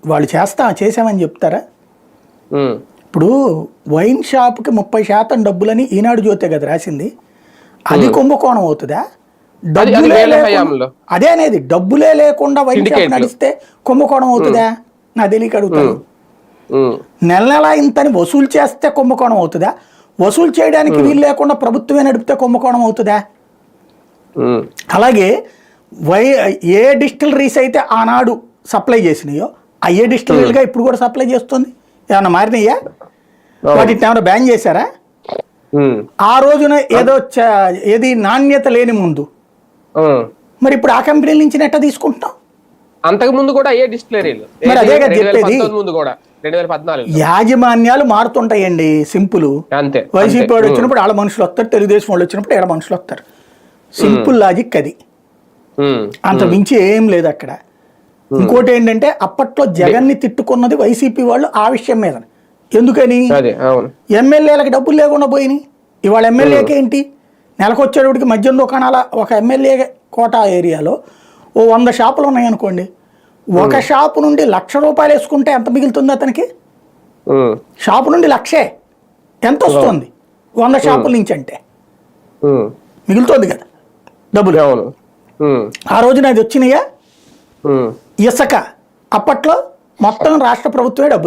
వాళ్ళు చేసామని చెప్తారా? ఉమ్, ఇప్పుడు వైన్ షాప్కి 30% డబ్బులని ఈనాడు జ్యోతే కదా రాసింది. అది కుంభకోణం అవుతుందా? డబ్బులే వీళ్ళ లేకుండా హయాంలో. అదే అనేది డబ్బులే లేకుండా వైన్ షాప్ సిండికేట్లు. నడిస్తే కుంభకోణం అవుతుందా? నా తెలియక అడుగుతాను. ఉమ్, నెల నెల ఇంతని వసూలు చేస్తే కుంభకోణం అవుతుందా? వసూలు చేయడానికి వీలు లేకుండా ప్రభుత్వమే నడిపితే కుంభకోణం అవుతుందా? ఉమ్, అలాగే ఏ డిస్టిలరీస్ అయితే ఆనాడు సప్లై చేసినాయో అయ్యే డిస్టిలరీలుగా ఇప్పుడు కూడా సప్లై చేస్తుంది. ఏమన్నా మారినాయా? వాటిని ఏమైనా బ్యాన్ చేశారా? ఉమ్, ఆ రోజున ఏదో ఏది నాణ్యత లేని ముందు ఉమ్. మరి ఇప్పుడు ఆ కంపెనీల నుంచి నెట్ట తీసుకుంటున్నాం. అంతకు ముందు కూడా అయ్యే డిస్టిలరీలు మరి అదే కదా చెప్పేది. 2019 ముందు కూడా 2014 యాజమాన్యాలు మారుతుంటాయండి. సింపుల్. అంతే. వైసీపీ వాడు వచ్చినప్పుడు వాళ్ళ మనుషులు వస్తారు, తెలుగుదేశం వాళ్ళు వచ్చినప్పుడు ఏడ మనుషులు వస్తారు. సింపుల్ లాజిక్ అది. అంత మించి ఏం లేదు అక్కడ. ఇంకోటి ఏంటంటే అప్పట్లో జగన్ని తిట్టుకున్నది వైసీపీ వాళ్ళు ఆ విషయం మీద. ఎందుకని? ఎమ్మెల్యేలకు డబ్బులు లేకుండా పోయినాయి. ఇవాళ ఎమ్మెల్యేకి ఏంటి, నెలకొచ్చేటప్పటికి మద్యం దుకాణాల ఒక ఎమ్మెల్యే కోటా ఏరియాలో ఓ 100 షాపులు ఉన్నాయనుకోండి. ఒక షాపు నుండి ₹1,00,000 వేసుకుంటే ఎంత మిగులుతుంది అతనికి? షాపు నుండి 1,00,000 ఎంత వస్తుంది? 100 షాపుల నుంచి అంటే మిగులుతుంది కదా డబ్బులు. ఆ రోజున అది వచ్చినాయా? ఇసుక అప్పట్లో మొత్తం రాష్ట్ర ప్రభుత్వమే డబ్బులు.